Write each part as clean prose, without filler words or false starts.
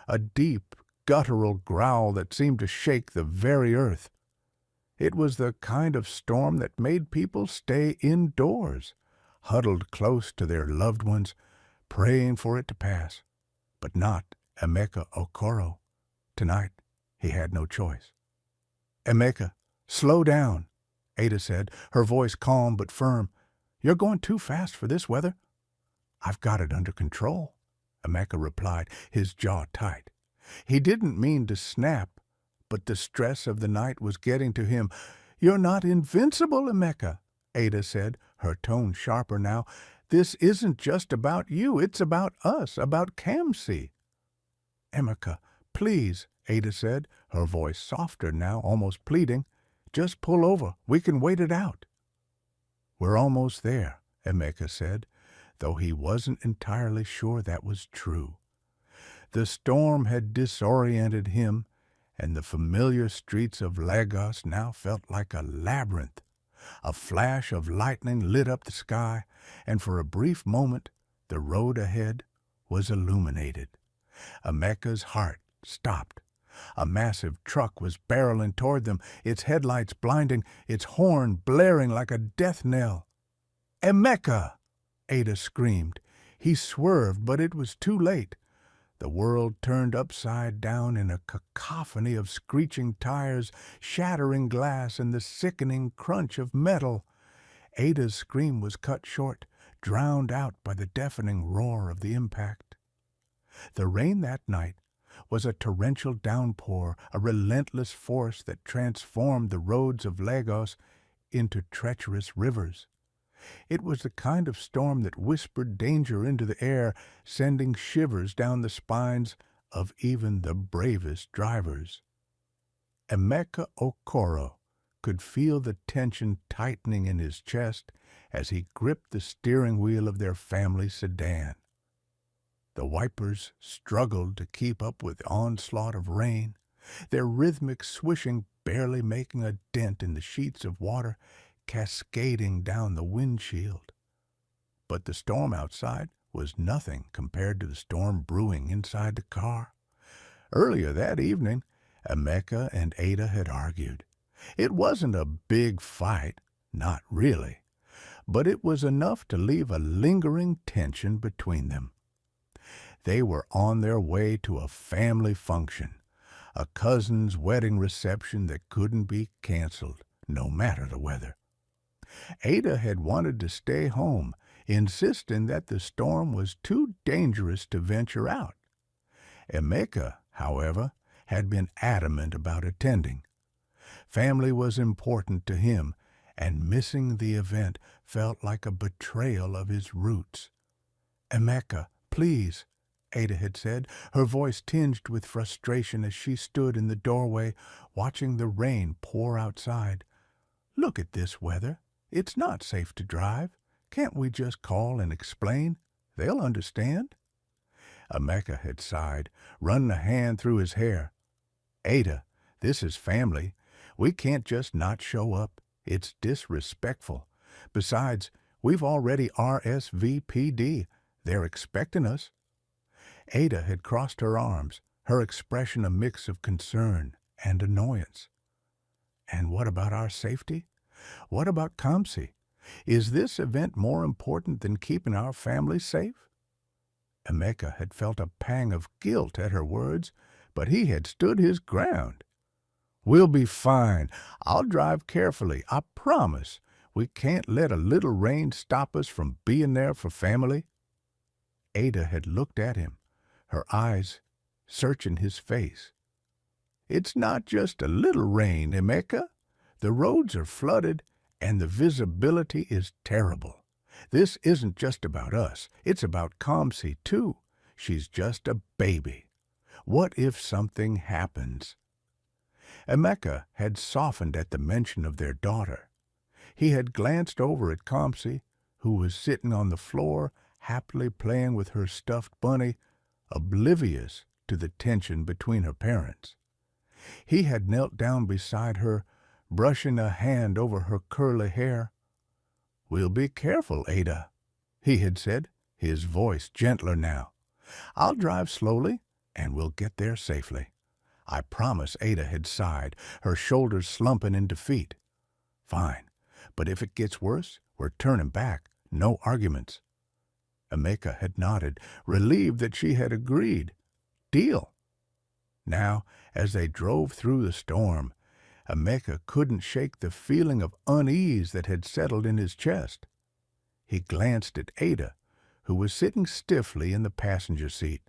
a deep, guttural growl that seemed to shake the very earth. It was the kind of storm that made people stay indoors, huddled close to their loved ones, praying for it to pass. But not Emeka Okoro. Tonight, he had no choice. "Emeka, slow down," Ada said, her voice calm but firm. "You're going too fast for this weather." "I've got it under control," Emeka replied, his jaw tight. He didn't mean to snap, but the stress of the night was getting to him. "You're not invincible, Emeka," Ada said, her tone sharper now. "This isn't just about you, it's about us, about Kamsi." "Emeka, please," Ada said, her voice softer now, almost pleading. "Just pull over. We can wait it out." "We're almost there," Emeka said, though he wasn't entirely sure that was true. The storm had disoriented him, and the familiar streets of Lagos now felt like a labyrinth. A flash of lightning lit up the sky, and for a brief moment the road ahead was illuminated. Emeka's heart stopped. A massive truck was barreling toward them, its headlights blinding, its horn blaring like a death knell. "Emeka!" Ada screamed. He swerved, but it was too late. The world turned upside down in a cacophony of screeching tires, shattering glass, and the sickening crunch of metal. Ada's scream was cut short, drowned out by the deafening roar of the impact. The rain that night was a torrential downpour, a relentless force that transformed the roads of Lagos into treacherous rivers. It was the kind of storm that whispered danger into the air, sending shivers down the spines of even the bravest drivers. Emeka Okoro could feel the tension tightening in his chest as he gripped the steering wheel of their family sedan. The wipers struggled to keep up with the onslaught of rain, their rhythmic swishing barely making a dent in the sheets of water cascading down the windshield. But the storm outside was nothing compared to the storm brewing inside the car. Earlier that evening, Emeka and Ada had argued. It wasn't a big fight, not really, but it was enough to leave a lingering tension between them. They were on their way to a family function, a cousin's wedding reception that couldn't be canceled, no matter the weather. Ada had wanted to stay home, insisting that the storm was too dangerous to venture out. Emeka, however, had been adamant about attending. Family was important to him, and missing the event felt like a betrayal of his roots. "Emeka, please," Ada had said, her voice tinged with frustration as she stood in the doorway watching the rain pour outside. "Look at this weather. It's not safe to drive. Can't we just call and explain? They'll understand." Emeka had sighed, run a hand through his hair. "Ada, this is family. We can't just not show up. It's disrespectful. Besides, we've already RSVP'd. They're expecting us." Ada had crossed her arms, her expression a mix of concern and annoyance. "And what about our safety? What about Kamsi? Is this event more important than keeping our family safe?" Emeka had felt a pang of guilt at her words, but he had stood his ground. "We'll be fine. I'll drive carefully, I promise. We can't let a little rain stop us from being there for family." Ada had looked at him, her eyes searching his face. "It's not just a little rain, Emeka. The roads are flooded, and the visibility is terrible. This isn't just about us. It's about Kamsi, too. She's just a baby. What if something happens?" Emeka had softened at the mention of their daughter. He had glanced over at Kamsi, who was sitting on the floor, happily playing with her stuffed bunny, oblivious to the tension between her parents. He had knelt down beside her, brushing a hand over her curly hair. "We'll be careful, Ada," he had said, his voice gentler now. "I'll drive slowly. And we'll get there safely. I promise, Ada had sighed, her shoulders slumping in defeat. Fine, but if it gets worse, we're turning back. No arguments. Emeka had nodded, relieved that she had agreed. Deal. Now, as they drove through the storm, Emeka couldn't shake the feeling of unease that had settled in his chest. He glanced at Ada, who was sitting stiffly in the passenger seat,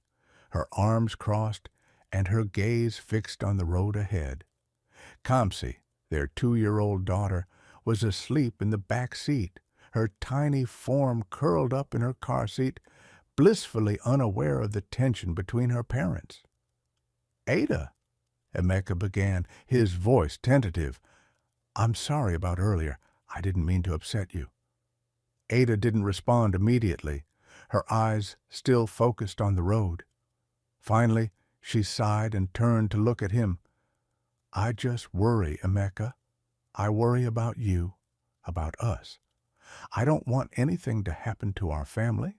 her arms crossed and her gaze fixed on the road ahead. Kamsi, their 2-year-old daughter, was asleep in the back seat, her tiny form curled up in her car seat, blissfully unaware of the tension between her parents. Ada, Emeka began, his voice tentative. I'm sorry about earlier. I didn't mean to upset you. Ada didn't respond immediately, her eyes still focused on the road. Finally, she sighed and turned to look at him. I just worry, Emeka. I worry about you, about us. I don't want anything to happen to our family.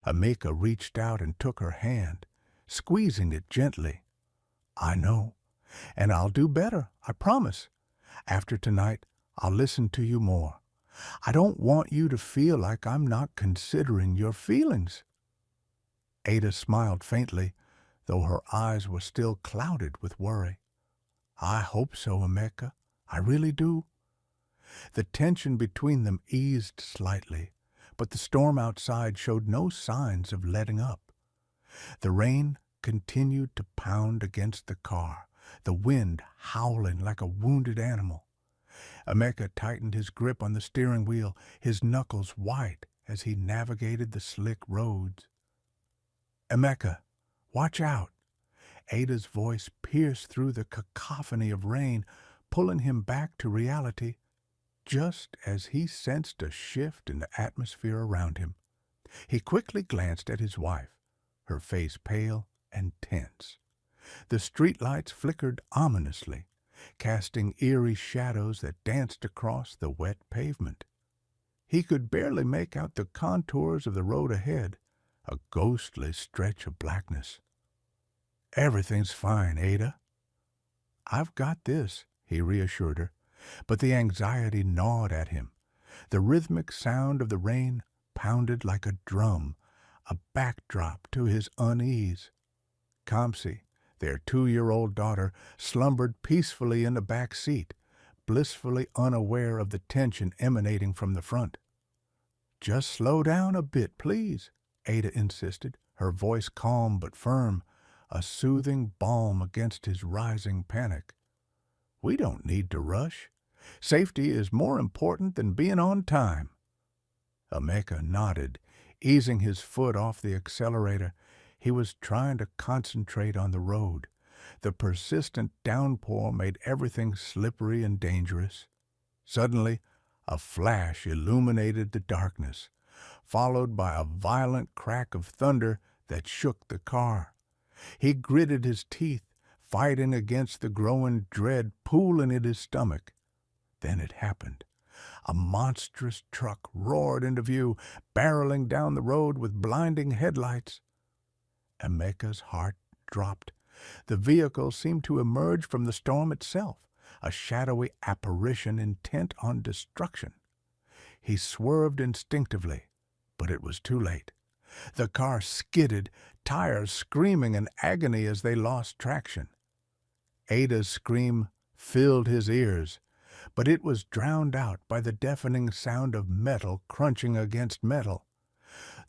Emeka reached out and took her hand, squeezing it gently. I know, and I'll do better, I promise. After tonight, I'll listen to you more. I don't want you to feel like I'm not considering your feelings. Ada smiled faintly, though her eyes were still clouded with worry. I hope so, Emeka. I really do. The tension between them eased slightly, but the storm outside showed no signs of letting up. The rain continued to pound against the car, the wind howling like a wounded animal. Emeka tightened his grip on the steering wheel, his knuckles white as he navigated the slick roads. Emeka, watch out! Ada's voice pierced through the cacophony of rain, pulling him back to reality, just as he sensed a shift in the atmosphere around him. He quickly glanced at his wife, her face pale and tense. The streetlights flickered ominously, casting eerie shadows that danced across the wet pavement. He could barely make out the contours of the road ahead, a ghostly stretch of blackness. Everything's fine, Ada. I've got this, he reassured her, but the anxiety gnawed at him. The rhythmic sound of the rain pounded like a drum, a backdrop to his unease. Kamsi, their 2-year-old daughter, slumbered peacefully in the back seat, blissfully unaware of the tension emanating from the front. Just slow down a bit, please, Ada insisted, her voice calm but firm, a soothing balm against his rising panic. We don't need to rush. Safety is more important than being on time. Emeka nodded, easing his foot off the accelerator. He was trying to concentrate on the road. The persistent downpour made everything slippery and dangerous. Suddenly, a flash illuminated the darkness, followed by a violent crack of thunder that shook the car. He gritted his teeth, fighting against the growing dread pooling in his stomach. Then it happened. A monstrous truck roared into view, barreling down the road with blinding headlights. Emeka's heart dropped. The vehicle seemed to emerge from the storm itself, a shadowy apparition intent on destruction. He swerved instinctively, but it was too late. The car skidded, tires screaming in agony as they lost traction. Ada's scream filled his ears, but it was drowned out by the deafening sound of metal crunching against metal.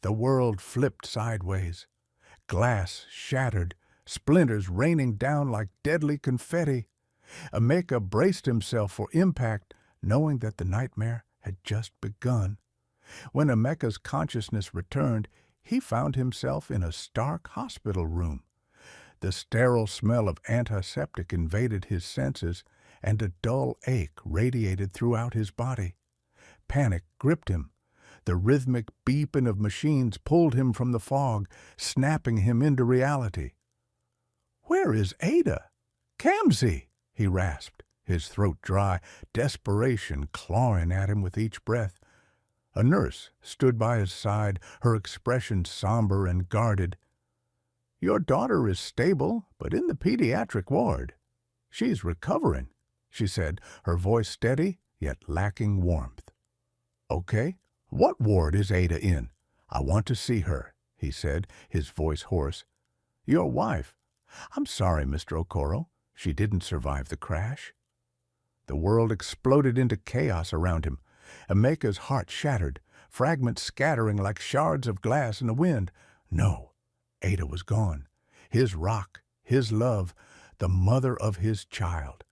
The world flipped sideways. Glass shattered, splinters raining down like deadly confetti. Emeka braced himself for impact, knowing that the nightmare had just begun. When Emeka's consciousness returned, he found himself in a stark hospital room. The sterile smell of antiseptic invaded his senses, and a dull ache radiated throughout his body. Panic gripped him. The rhythmic beeping of machines pulled him from the fog, snapping him into reality. "Where is Ada? Kamsi!" he rasped, his throat dry, desperation clawing at him with each breath. A nurse stood by his side, her expression somber and guarded. Your daughter is stable, but in the pediatric ward. She's recovering," she said, her voice steady yet lacking warmth. "Okay, what ward is Ada in? I want to see her," he said, his voice hoarse. "Your wife. I'm sorry, Mr. Okoro. She didn't survive the crash." The world exploded into chaos around him. Emeka's heart shattered, fragments scattering like shards of glass in the wind. No, Ada was gone. His rock, his love, the mother of his child.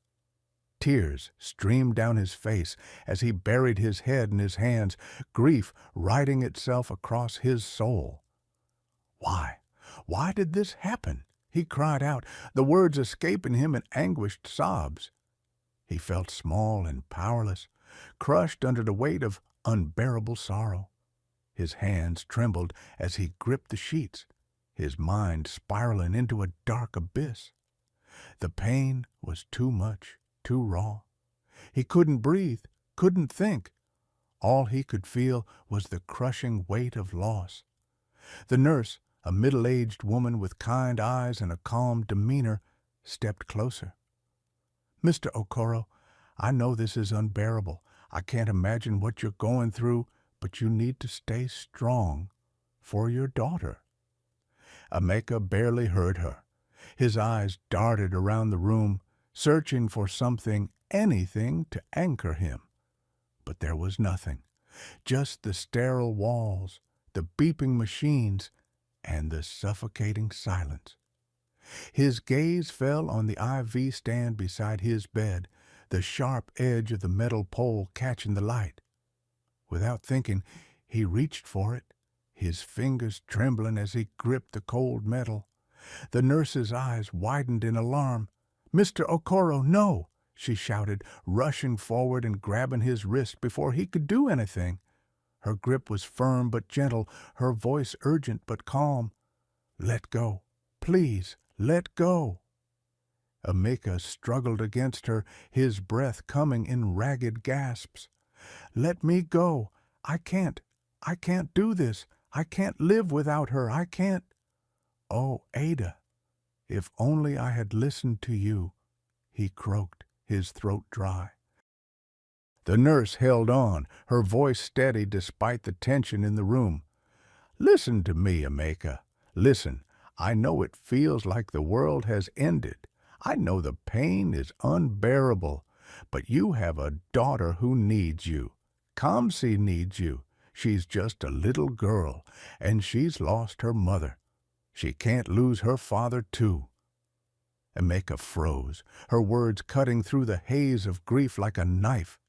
Tears streamed down his face as he buried his head in his hands, grief writing itself across his soul. Why? Why did this happen? He cried out, the words escaping him in anguished sobs. He felt small and powerless, crushed under the weight of unbearable sorrow. His hands trembled as he gripped the sheets, his mind spiraling into a dark abyss. The pain was too much, too raw. He couldn't breathe, couldn't think. All he could feel was the crushing weight of loss. The nurse, a middle-aged woman with kind eyes and a calm demeanor, stepped closer. "Mr. Okoro, I know this is unbearable. I can't imagine what you're going through, but you need to stay strong for your daughter." Emeka barely heard her. His eyes darted around the room, searching for something, anything, to anchor him. But there was nothing, just the sterile walls, the beeping machines, and the suffocating silence. His gaze fell on the IV stand beside his bed, the sharp edge of the metal pole catching the light. Without thinking, he reached for it, his fingers trembling as he gripped the cold metal. The nurse's eyes widened in alarm. "Mr. Okoro, no!" she shouted, rushing forward and grabbing his wrist before he could do anything. Her grip was firm but gentle, her voice urgent but calm. "Let go. Please, let go." Emeka struggled against her, his breath coming in ragged gasps. "Let me go. I can't do this. I can't live without her. I can't." "Oh, Ada, if only I had listened to you," he croaked, his throat dry. The nurse held on, her voice steady despite the tension in the room. "Listen to me, Emeka. Listen, I know it feels like the world has ended. I know the pain is unbearable, but you have a daughter who needs you. Kamsi needs you. She's just a little girl, and she's lost her mother. She can't lose her father, too." Emeka froze, her words cutting through the haze of grief like a knife.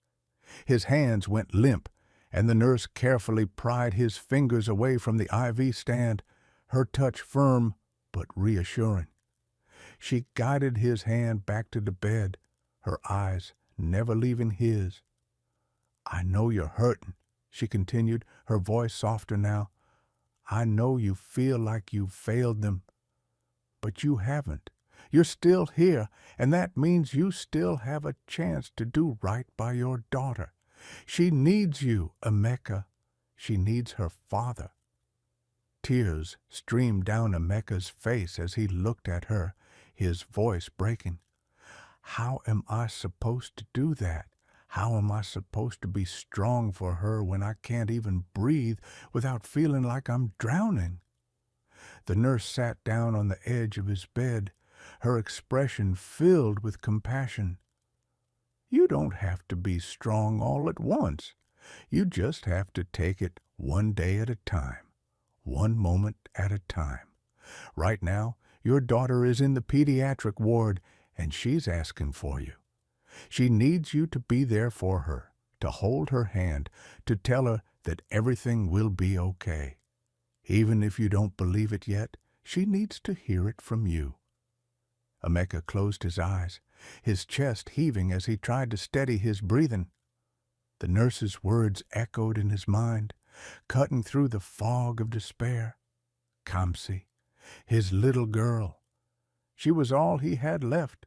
His hands went limp, and the nurse carefully pried his fingers away from the IV stand, her touch firm but reassuring. She guided his hand back to the bed, her eyes never leaving his. "I know you're hurting," she continued, her voice softer now. "I know you feel like you've failed them, but you haven't. You're still here, and that means you still have a chance to do right by your daughter. She needs you, Emeka. She needs her father." Tears streamed down Emeka's face as he looked at her, his voice breaking. "How am I supposed to do that? How am I supposed to be strong for her when I can't even breathe without feeling like I'm drowning?" The nurse sat down on the edge of his bed, her expression filled with compassion. "You don't have to be strong all at once. You just have to take it one day at a time, one moment at a time. Right now, your daughter is in the pediatric ward, and she's asking for you. She needs you to be there for her, to hold her hand, to tell her that everything will be okay. Even if you don't believe it yet, she needs to hear it from you." Emeka closed his eyes, his chest heaving as he tried to steady his breathing. The nurse's words echoed in his mind, cutting through the fog of despair. Kamsi, his little girl. She was all he had left.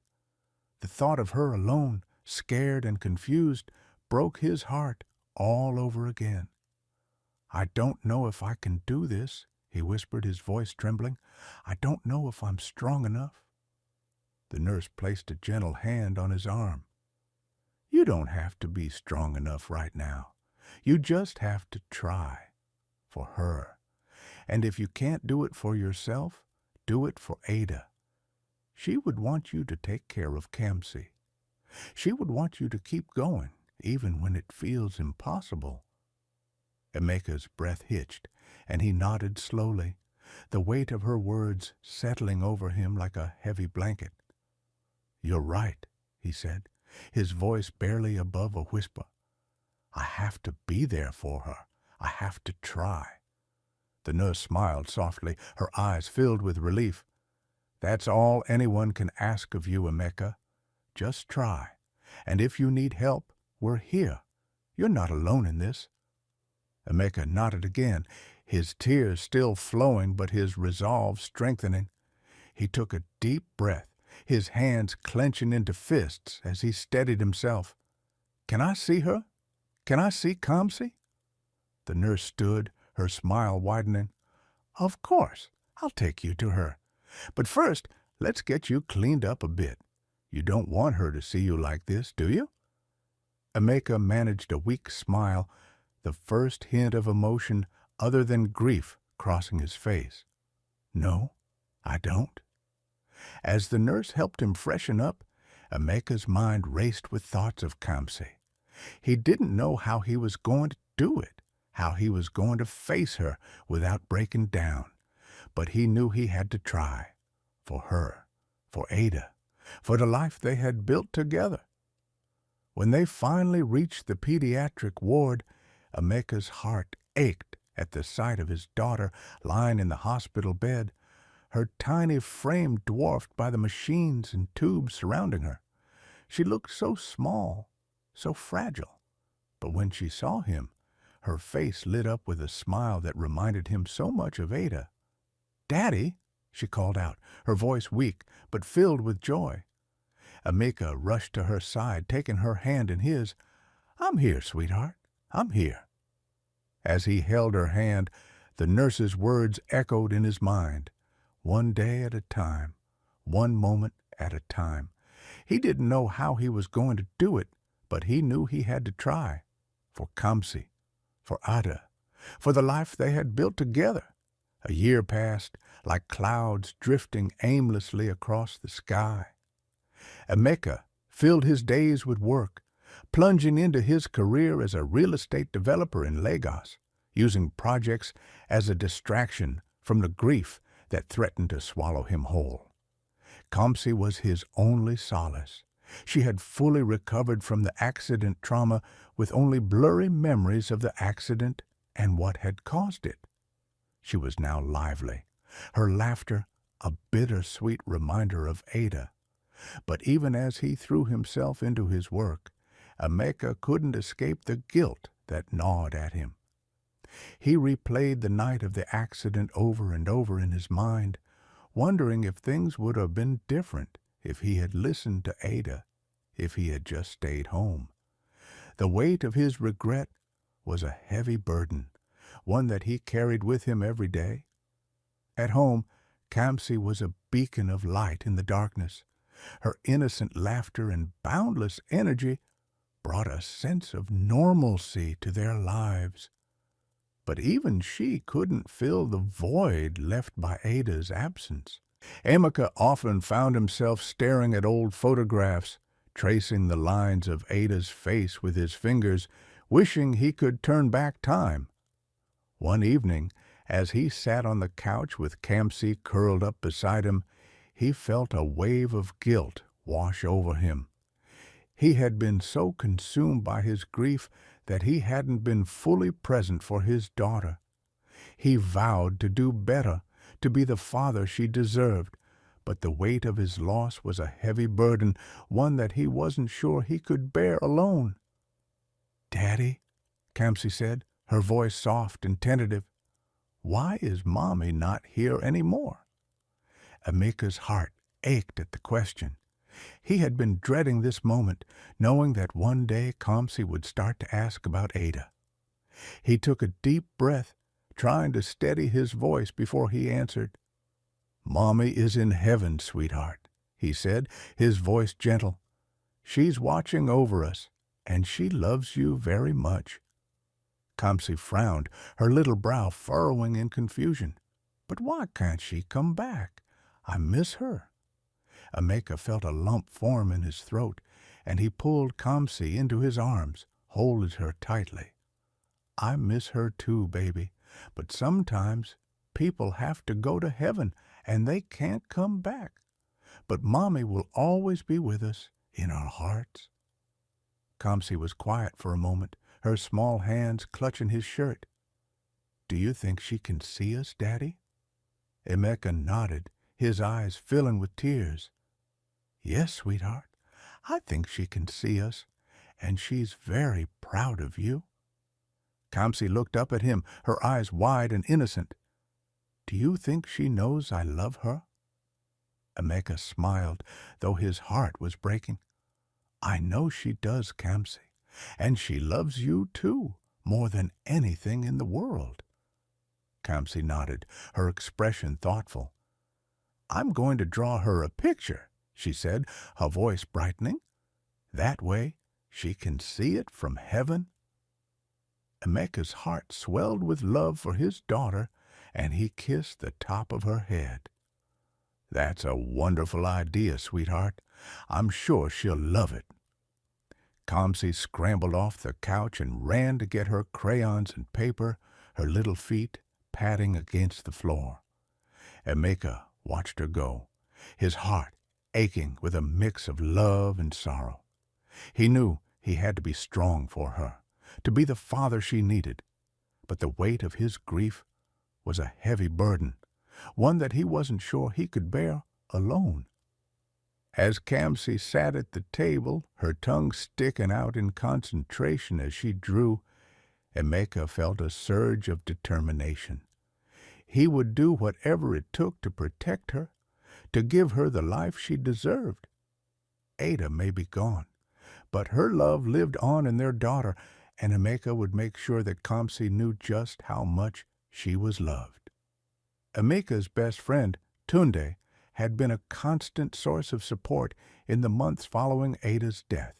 The thought of her alone, scared and confused, broke his heart all over again. "I don't know if I can do this," he whispered, his voice trembling. "I don't know if I'm strong enough." The nurse placed a gentle hand on his arm. "You don't have to be strong enough right now. You just have to try. For her. And if you can't do it for yourself, do it for Ada. She would want you to take care of Kamsi. She would want you to keep going, even when it feels impossible." Emeka's breath hitched, and he nodded slowly, the weight of her words settling over him like a heavy blanket. "You're right," he said, his voice barely above a whisper. "I have to be there for her. I have to try." The nurse smiled softly, her eyes filled with relief. "That's all anyone can ask of you, Emeka. Just try. And if you need help, we're here. You're not alone in this." Emeka nodded again, his tears still flowing but his resolve strengthening. He took a deep breath, his hands clenching into fists as he steadied himself. "Can I see her? Can I see Kamsi?" The nurse stood, her smile widening. "Of course. I'll take you to her. But first, let's get you cleaned up a bit. You don't want her to see you like this, do you?" Emeka managed a weak smile, the first hint of emotion other than grief crossing his face. "No, I don't." As the nurse helped him freshen up, Emeka's mind raced with thoughts of Kamsi. He didn't know how he was going to do it, how he was going to face her without breaking down, but he knew he had to try. For her, for Ada, for the life they had built together. When they finally reached the pediatric ward, Emeka's heart ached at the sight of his daughter lying in the hospital bed, her tiny frame dwarfed by the machines and tubes surrounding her. She looked so small, so fragile. But when she saw him, her face lit up with a smile that reminded him so much of Ada. "Daddy!" she called out, her voice weak but filled with joy. Emeka rushed to her side, taking her hand in his. "I'm here, sweetheart. I'm here." As he held her hand, the nurse's words echoed in his mind. One day at a time, one moment at a time. He didn't know how he was going to do it, but he knew he had to try. For Kamsi, for Ada, for the life they had built together. A year passed, like clouds drifting aimlessly across the sky. Emeka filled his days with work, plunging into his career as a real estate developer in Lagos, using projects as a distraction from the grief that threatened to swallow him whole. Kamsi was his only solace. She had fully recovered from the accident trauma with only blurry memories of the accident and what had caused it. She was now lively, her laughter a bittersweet reminder of Ada. But even as he threw himself into his work, Emeka couldn't escape the guilt that gnawed at him. He replayed the night of the accident over and over in his mind, wondering if things would have been different if he had listened to Ada, if he had just stayed home. The weight of his regret was a heavy burden, one that he carried with him every day. At home, Kamsi was a beacon of light in the darkness. Her innocent laughter and boundless energy brought a sense of normalcy to their lives. But even she couldn't fill the void left by Ada's absence. Emeka often found himself staring at old photographs, tracing the lines of Ada's face with his fingers, wishing he could turn back time. One evening, as he sat on the couch with Kamsi curled up beside him, he felt a wave of guilt wash over him. He had been so consumed by his grief that he hadn't been fully present for his daughter. He vowed to do better, to be the father she deserved, but the weight of his loss was a heavy burden, one that he wasn't sure he could bear alone. "Daddy," Kamsi said, her voice soft and tentative, "why is Mommy not here anymore?" Emeka's heart ached at the question. He had been dreading this moment, knowing that one day Kamsi would start to ask about Ada. He took a deep breath, trying to steady his voice before he answered. "Mommy is in heaven, sweetheart," he said, his voice gentle. "She's watching over us, and she loves you very much." Kamsi frowned, her little brow furrowing in confusion. "But why can't she come back? I miss her." Emeka felt a lump form in his throat, and he pulled Kamsi into his arms, holding her tightly. "I miss her too, baby, but sometimes people have to go to heaven and they can't come back. But Mommy will always be with us in our hearts." Kamsi was quiet for a moment, her small hands clutching his shirt. "Do you think she can see us, Daddy?" Emeka nodded, his eyes filling with tears. "Yes, sweetheart, I think she can see us, and she's very proud of you." Kamsi looked up at him, her eyes wide and innocent. "Do you think she knows I love her?" Emeka smiled, though his heart was breaking. "I know she does, Kamsi, and she loves you too, more than anything in the world." Kamsi nodded, her expression thoughtful. "I'm going to draw her a picture," she said, her voice brightening. "That way she can see it from heaven." Emeka's heart swelled with love for his daughter, and he kissed the top of her head. "That's a wonderful idea, sweetheart. I'm sure she'll love it." Kamsi scrambled off the couch and ran to get her crayons and paper, her little feet patting against the floor. Emeka watched her go, his heart aching with a mix of love and sorrow. He knew he had to be strong for her, to be the father she needed, but the weight of his grief was a heavy burden, one that he wasn't sure he could bear alone. As Kamsi sat at the table, her tongue sticking out in concentration as she drew, Emeka felt a surge of determination. He would do whatever it took to protect her, to give her the life she deserved. Ada may be gone, but her love lived on in their daughter, and Emeka would make sure that Kamsi knew just how much she was loved. Emeka's best friend, Tunde, had been a constant source of support in the months following Ada's death.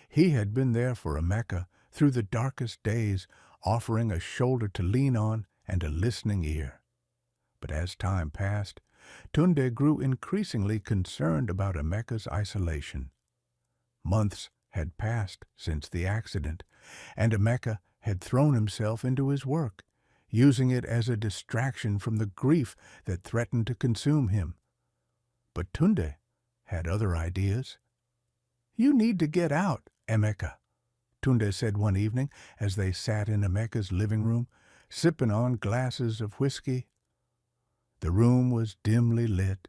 He had been there for Emeka through the darkest days, offering a shoulder to lean on and a listening ear. But as time passed, Tunde grew increasingly concerned about Emeka's isolation. Months had passed since the accident, and Emeka had thrown himself into his work, using it as a distraction from the grief that threatened to consume him. But Tunde had other ideas. "You need to get out, Emeka," Tunde said one evening as they sat in Emeka's living room, sipping on glasses of whiskey. The room was dimly lit,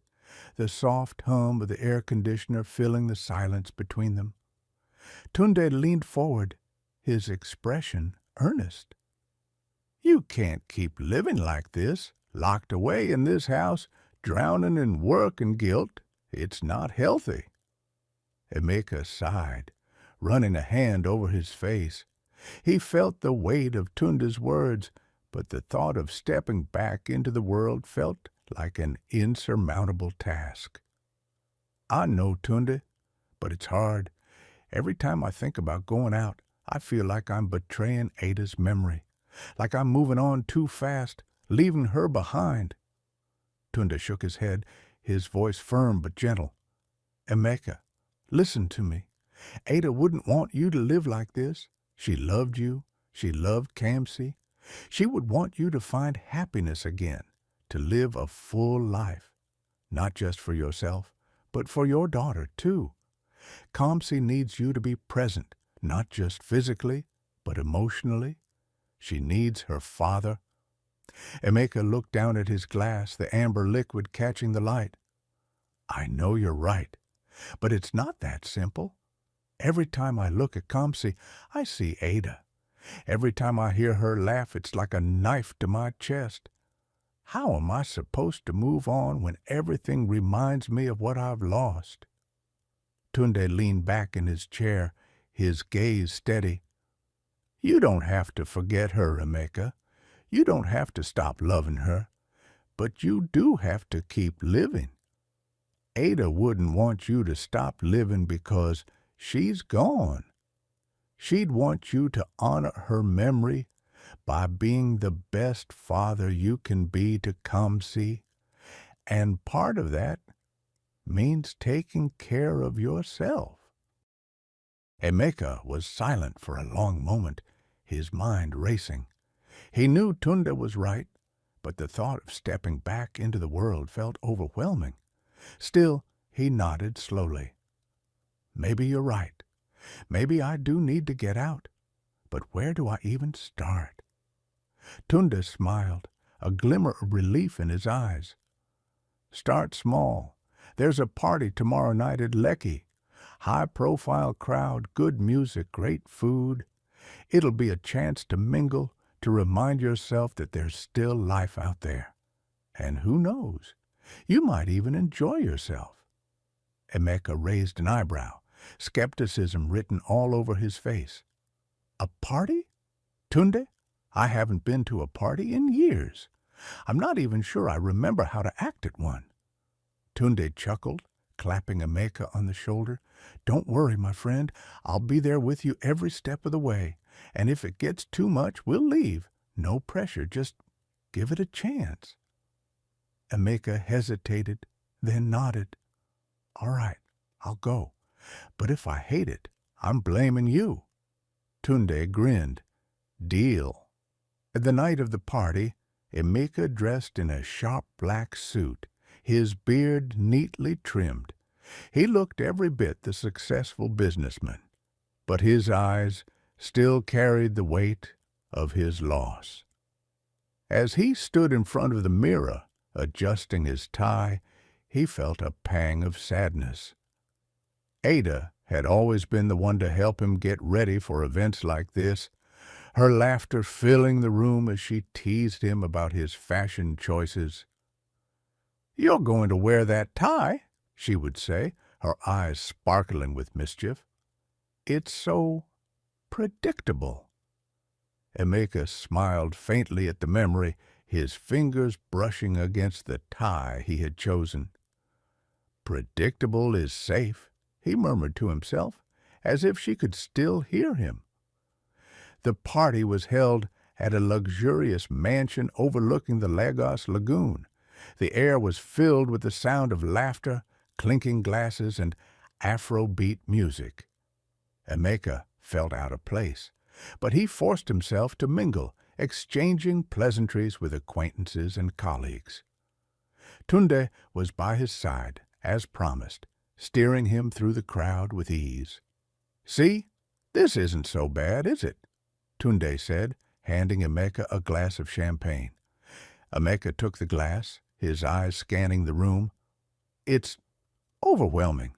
the soft hum of the air conditioner filling the silence between them. Tunde leaned forward, his expression earnest. "You can't keep living like this, locked away in this house, drowning in work and guilt. It's not healthy." Emeka sighed, running a hand over his face. He felt the weight of Tunde's words, but the thought of stepping back into the world felt like an insurmountable task. "I know, Tunde, but it's hard. Every time I think about going out, I feel like I'm betraying Ada's memory, like I'm moving on too fast, leaving her behind." Tunde shook his head, his voice firm but gentle. "Emeka, listen to me. Ada wouldn't want you to live like this. She loved you. She loved Kamsi. She would want you to find happiness again, to live a full life, not just for yourself, but for your daughter, too. Kamsi needs you to be present, not just physically, but emotionally. She needs her father." Emeka looked down at his glass, the amber liquid catching the light. "I know you're right, but it's not that simple. Every time I look at Kamsi, I see Ada. Every time I hear her laugh, it's like a knife to my chest. How am I supposed to move on when everything reminds me of what I've lost?" Tunde leaned back in his chair, his gaze steady. "You don't have to forget her, Emeka. You don't have to stop loving her, but you do have to keep living. Ada wouldn't want you to stop living because she's gone. She'd want you to honor her memory by being the best father you can be to Kamsi, and part of that means taking care of yourself. Emeka was silent for a long moment, his mind racing. He knew Tunde was right, but the thought of stepping back into the world felt overwhelming. Still, he nodded slowly. Maybe you're right. Maybe I do need to get out. But where do I even start? Tunde smiled, a glimmer of relief in his eyes. Start small. There's a party tomorrow night at Lekki. High-profile crowd, good music, great food. It'll be a chance to mingle, to remind yourself that there's still life out there. And who knows? You might even enjoy yourself. Emeka raised an eyebrow, skepticism written all over his face. A party? Tunde, I haven't been to a party in years. I'm not even sure I remember how to act at one. Tunde chuckled, clapping Emeka on the shoulder. Don't worry, my friend. I'll be there with you every step of the way. And if it gets too much, we'll leave. No pressure, just give it a chance. Emeka hesitated, then nodded. All right, I'll go. But if I hate it, I'm blaming you. Tunde grinned. Deal. At the night of the party, Emeka dressed in a sharp black suit, his beard neatly trimmed. He looked every bit the successful businessman, but his eyes still carried the weight of his loss. As he stood in front of the mirror, adjusting his tie, he felt a pang of sadness. Ada had always been the one to help him get ready for events like this, her laughter filling the room as she teased him about his fashion choices. You're going to wear that tie, she would say, her eyes sparkling with mischief. It's so predictable. Emeka smiled faintly at the memory, his fingers brushing against the tie he had chosen. Predictable is safe, he murmured to himself, as if she could still hear him. The party was held at a luxurious mansion overlooking the Lagos Lagoon. The air was filled with the sound of laughter, clinking glasses, and Afrobeat music. Emeka felt out of place, but he forced himself to mingle, exchanging pleasantries with acquaintances and colleagues. Tunde was by his side, as promised, steering him through the crowd with ease. See, this isn't so bad, is it? Tunde said, handing Emeka a glass of champagne. Emeka took the glass, his eyes scanning the room. It's overwhelming,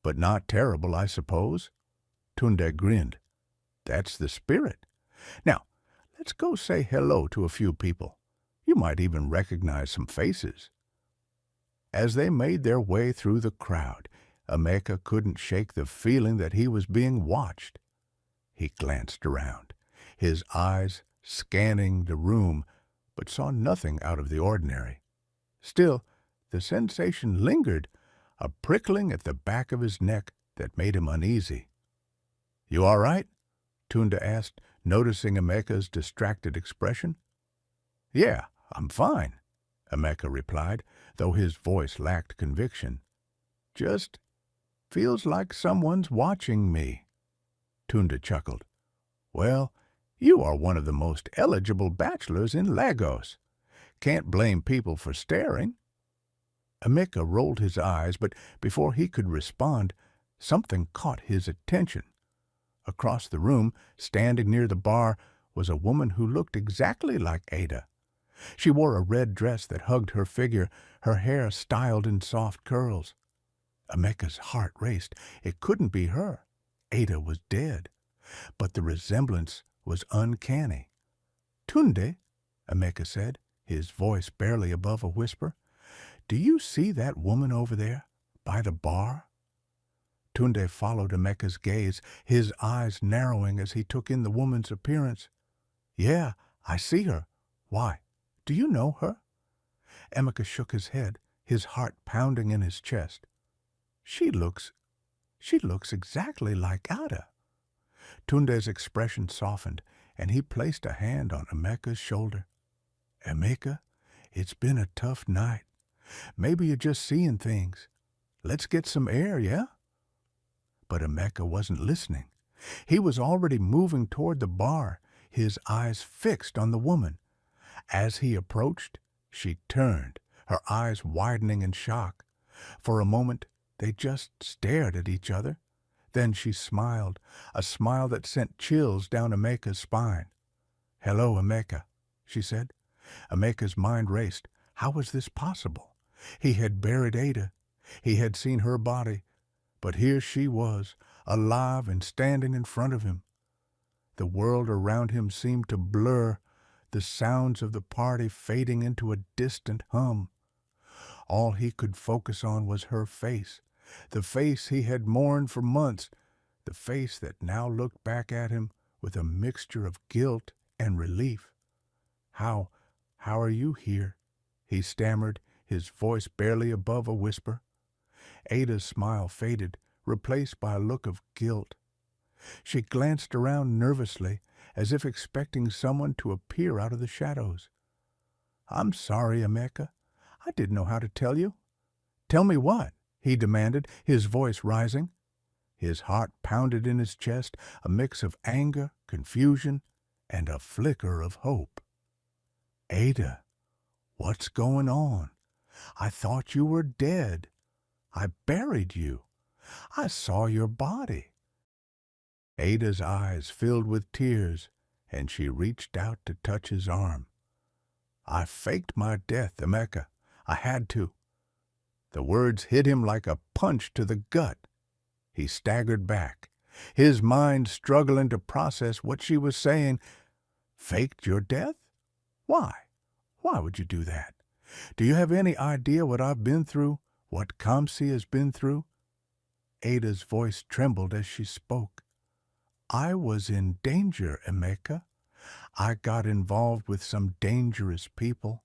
but not terrible, I suppose. Tunde grinned. That's the spirit. Now, let's go say hello to a few people. You might even recognize some faces. As they made their way through the crowd, Emeka couldn't shake the feeling that he was being watched. He glanced around, his eyes scanning the room, but saw nothing out of the ordinary. Still, the sensation lingered, a prickling at the back of his neck that made him uneasy. You all right? Tunde asked, noticing Emeka's distracted expression. Yeah, I'm fine, Emeka replied, though his voice lacked conviction. Just feels like someone's watching me. Tunde chuckled. Well, you are one of the most eligible bachelors in Lagos. Can't blame people for staring. Emeka rolled his eyes, but before he could respond, something caught his attention. Across the room, standing near the bar, was a woman who looked exactly like Ada. She wore a red dress that hugged her figure, her hair styled in soft curls. Emeka's heart raced. It couldn't be her. Ada was dead. But the resemblance was uncanny. Tunde, Emeka said, his voice barely above a whisper, do you see that woman over there, by the bar? Tunde followed Emeka's gaze, his eyes narrowing as he took in the woman's appearance. Yeah, I see her. Why? Do you know her? Emeka shook his head, his heart pounding in his chest. She looks exactly like Ada. Tunde's expression softened, and he placed a hand on Emeka's shoulder. Emeka, it's been a tough night. Maybe you're just seeing things. Let's get some air, yeah? But Emeka wasn't listening. He was already moving toward the bar, his eyes fixed on the woman. As he approached, she turned, her eyes widening in shock. For a moment, they just stared at each other. Then she smiled, a smile that sent chills down Emeka's spine. "Hello, Emeka," she said. Emeka's mind raced. How was this possible? He had buried Ada. He had seen her body. But here she was, alive and standing in front of him. The world around him seemed to blur, the sounds of the party fading into a distant hum. All he could focus on was her face, the face he had mourned for months, the face that now looked back at him with a mixture of guilt and relief. How are you here?" he stammered, his voice barely above a whisper. Ada's smile faded, replaced by a look of guilt. She glanced around nervously, as if expecting someone to appear out of the shadows. "I'm sorry, Emeka. I didn't know how to tell you." "Tell me what?" he demanded, his voice rising. His heart pounded in his chest, a mix of anger, confusion, and a flicker of hope. "Ada, what's going on? I thought you were dead. I buried you. I saw your body." Ada's eyes filled with tears, and she reached out to touch his arm. "I faked my death, Emeka. I had to." The words hit him like a punch to the gut. He staggered back, his mind struggling to process what she was saying. "Faked your death? Why? Why would you do that? Do you have any idea what I've been through, what Kamsi has been through?" Ada's voice trembled as she spoke. "I was in danger, Emeka. I got involved with some dangerous people.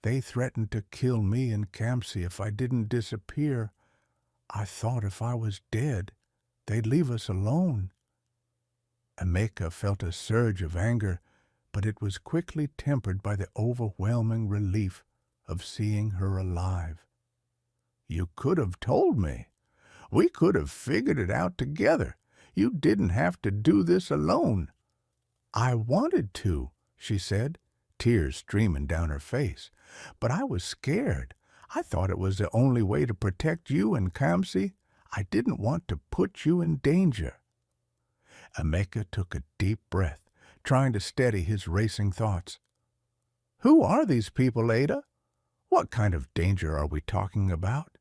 They threatened to kill me and Kamsi if I didn't disappear. I thought if I was dead, they'd leave us alone." Emeka felt a surge of anger, but it was quickly tempered by the overwhelming relief of seeing her alive. "You could have told me. We could have figured it out together. You didn't have to do this alone." "I wanted to," she said, tears streaming down her face. "But I was scared. I thought it was the only way to protect you and Kamsi. I didn't want to put you in danger." Emeka took a deep breath, trying to steady his racing thoughts. "Who are these people, Ada? What kind of danger are we talking about?"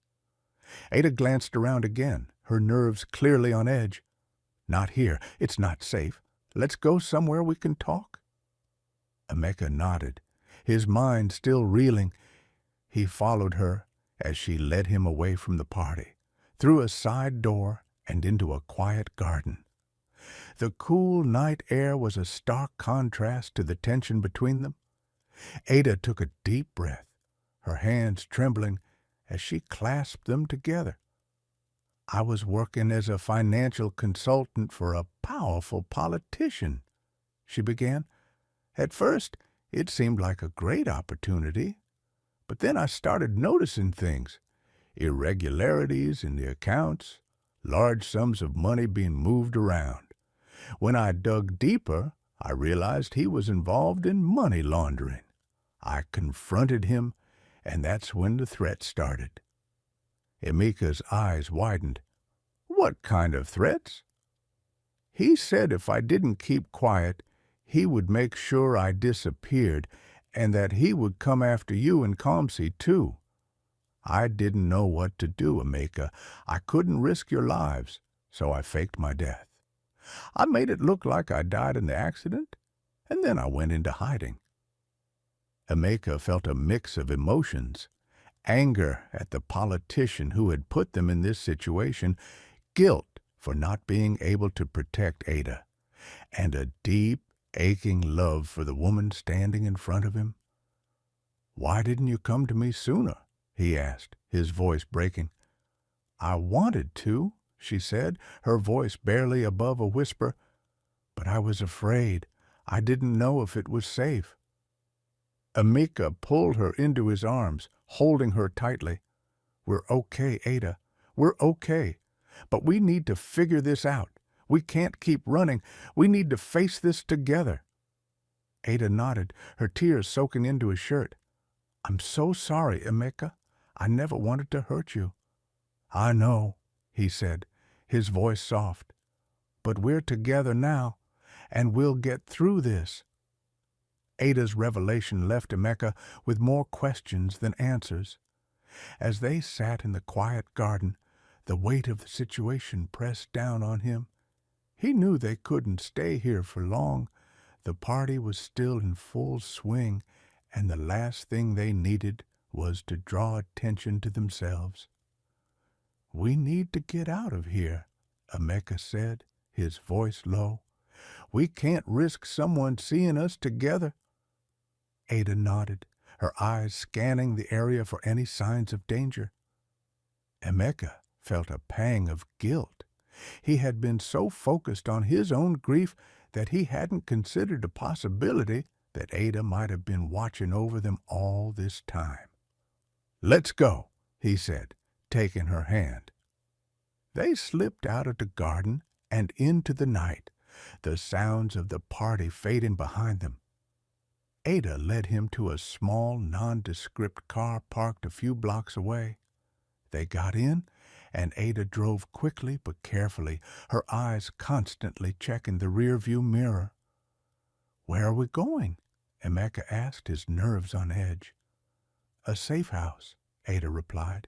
Ada glanced around again, her nerves clearly on edge. "Not here. It's not safe. Let's go somewhere we can talk." Emeka nodded, his mind still reeling. He followed her as she led him away from the party, through a side door and into a quiet garden. The cool night air was a stark contrast to the tension between them. Ada took a deep breath, her hands trembling as she clasped them together. "I was working as a financial consultant for a powerful politician," she began. "At first, it seemed like a great opportunity. But then I started noticing things, irregularities in the accounts, large sums of money being moved around. When I dug deeper, I realized he was involved in money laundering. I confronted him, and that's when the threat started." Emeka's eyes widened. "What kind of threats?" "He said if I didn't keep quiet, he would make sure I disappeared, and that he would come after you and Kamsi, too. I didn't know what to do, Emeka. I couldn't risk your lives, so I faked my death. I made it look like I died in the accident, and then I went into hiding." Emeka felt a mix of emotions: anger at the politician who had put them in this situation, guilt for not being able to protect Ada, and a deep, aching love for the woman standing in front of him. "Why didn't you come to me sooner?" he asked, his voice breaking. "I wanted to," she said, her voice barely above a whisper, "but I was afraid. I didn't know if it was safe." Amika pulled her into his arms, holding her tightly. "We're okay, Ada. We're okay. But we need to figure this out. We can't keep running. We need to face this together." Ada nodded, her tears soaking into his shirt. "I'm so sorry, Emeka. I never wanted to hurt you." "I know," he said, his voice soft. "But we're together now, and we'll get through this." Ada's revelation left Emeka with more questions than answers. As they sat in the quiet garden, the weight of the situation pressed down on him. He knew they couldn't stay here for long. The party was still in full swing, and the last thing they needed was to draw attention to themselves. "We need to get out of here," Emeka said, his voice low. "We can't risk someone seeing us together." Ada nodded, her eyes scanning the area for any signs of danger. Emeka felt a pang of guilt. He had been so focused on his own grief that he hadn't considered the possibility that Ada might have been watching over them all this time. "Let's go," he said, taking her hand. They slipped out of the garden and into the night, the sounds of the party fading behind them. Ada led him to a small, nondescript car parked a few blocks away. They got in, and Ada drove quickly but carefully, her eyes constantly checking the rear-view mirror. "Where are we going?" Emeka asked, his nerves on edge. "A safe house," Ada replied.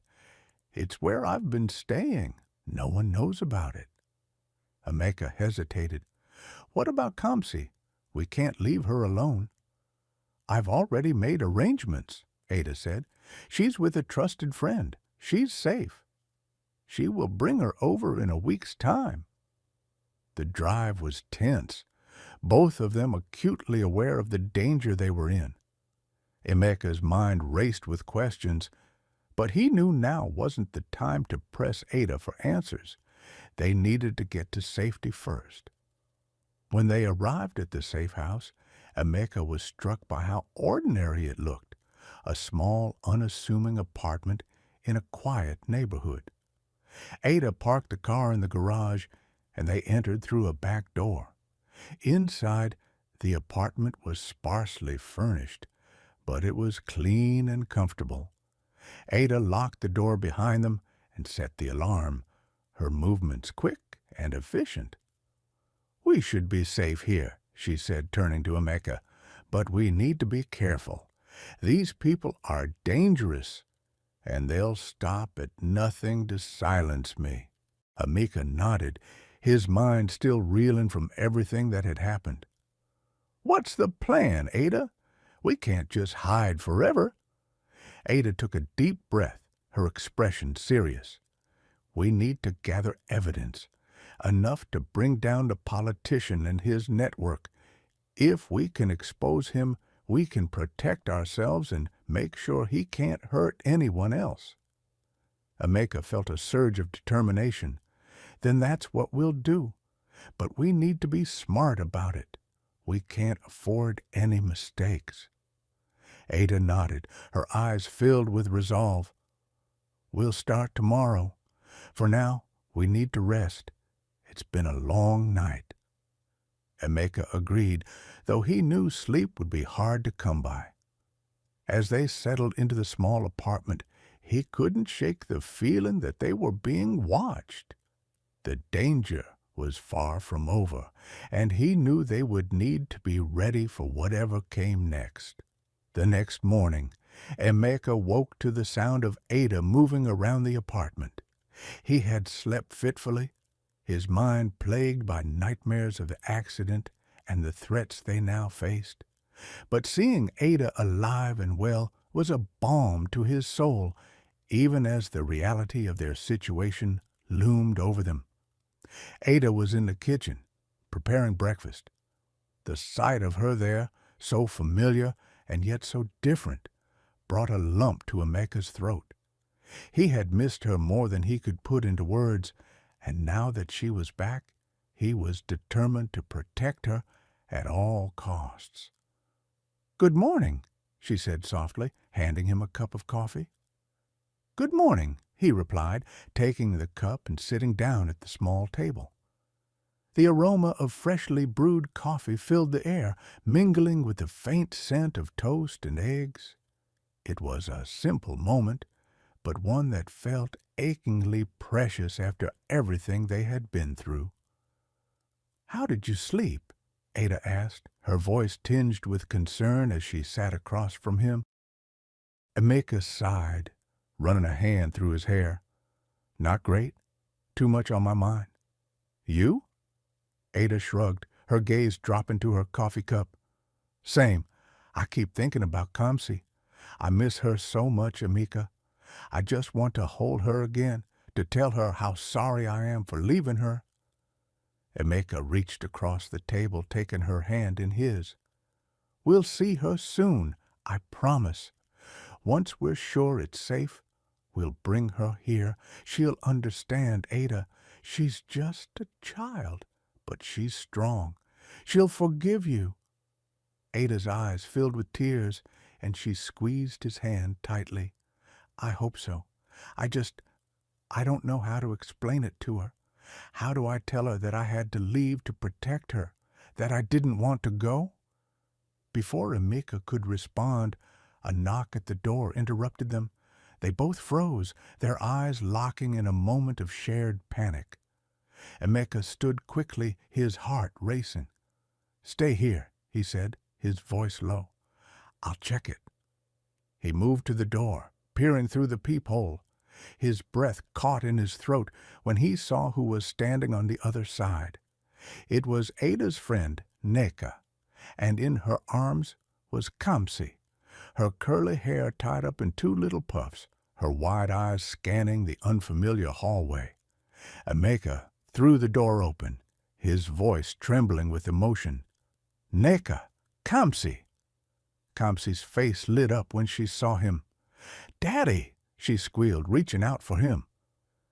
"It's where I've been staying. No one knows about it." Emeka hesitated. "What about Kamsi? We can't leave her alone." "I've already made arrangements," Ada said. "She's with a trusted friend. She's safe. She will bring her over in a week's time." The drive was tense, both of them acutely aware of the danger they were in. Emeka's mind raced with questions, but he knew now wasn't the time to press Ada for answers. They needed to get to safety first. When they arrived at the safe house, Emeka was struck by how ordinary it looked, a small, unassuming apartment in a quiet neighborhood. Ada parked the car in the garage, and they entered through a back door. Inside, the apartment was sparsely furnished, but it was clean and comfortable. Ada locked the door behind them and set the alarm, her movements quick and efficient. "We should be safe here," she said, turning to Emeka, "but we need to be careful. These people are dangerous, and they'll stop at nothing to silence me." Emeka nodded, his mind still reeling from everything that had happened. "What's the plan, Ada? We can't just hide forever." Ada took a deep breath, her expression serious. "We need to gather evidence, enough to bring down the politician and his network. If we can expose him, we can protect ourselves and make sure he can't hurt anyone else." Emeka felt a surge of determination. "Then that's what we'll do. But we need to be smart about it. We can't afford any mistakes." Ada nodded, her eyes filled with resolve. "We'll start tomorrow. For now, we need to rest. It's been a long night." Emeka agreed, though he knew sleep would be hard to come by. As they settled into the small apartment, he couldn't shake the feeling that they were being watched. The danger was far from over, and he knew they would need to be ready for whatever came next. The next morning, Emeka woke to the sound of Ada moving around the apartment. He had slept fitfully, his mind plagued by nightmares of the accident and the threats they now faced. But seeing Ada alive and well was a balm to his soul, even as the reality of their situation loomed over them. Ada was in the kitchen, preparing breakfast. The sight of her there, so familiar and yet so different, brought a lump to Emeka's throat. He had missed her more than he could put into words, and now that she was back, he was determined to protect her at all costs. "Good morning," she said softly, handing him a cup of coffee. "Good morning," he replied, taking the cup and sitting down at the small table. The aroma of freshly brewed coffee filled the air, mingling with the faint scent of toast and eggs. It was a simple moment, but one that felt achingly precious after everything they had been through. "How did you sleep?" Ada asked, her voice tinged with concern as she sat across from him. Emeka sighed, running a hand through his hair. "Not great. Too much on my mind." "You?" Ada shrugged, her gaze dropping to her coffee cup. "Same. I keep thinking about Kamsi. I miss her so much, Emeka. I just want to hold her again, to tell her how sorry I am for leaving her." Emeka reached across the table, taking her hand in his. "We'll see her soon, I promise. Once we're sure it's safe, we'll bring her here. She'll understand, Ada. She's just a child, but she's strong. She'll forgive you." Ada's eyes filled with tears, and she squeezed his hand tightly. "I hope so. I don't know how to explain it to her. How do I tell her that I had to leave to protect her, that I didn't want to go?" Before Emeka could respond, a knock at the door interrupted them. They both froze, their eyes locking in a moment of shared panic. Emeka stood quickly, his heart racing. "Stay here," he said, his voice low. "I'll check it." He moved to the door, peering through the peephole. His breath caught in his throat when he saw who was standing on the other side. It was Ada's friend, Neka, and in her arms was Kamsi, her curly hair tied up in two little puffs, her wide eyes scanning the unfamiliar hallway. Emeka threw the door open, his voice trembling with emotion. "Neka! Kamsi!" Kamsi's face lit up when she saw him. "Daddy!" she squealed, reaching out for him.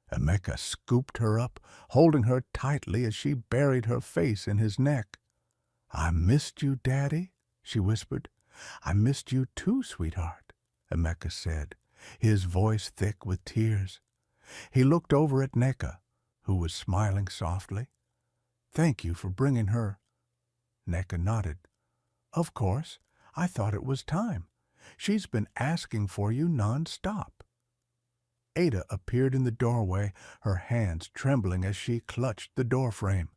Emeka scooped her up, holding her tightly as she buried her face in his neck. "I missed you, Daddy," she whispered. "I missed you too, sweetheart," Emeka said, his voice thick with tears. He looked over at Neka, who was smiling softly. "Thank you for bringing her." Neka nodded. "Of course. I thought it was time. She's been asking for you non-stop." Ada appeared in the doorway, her hands trembling as she clutched the doorframe.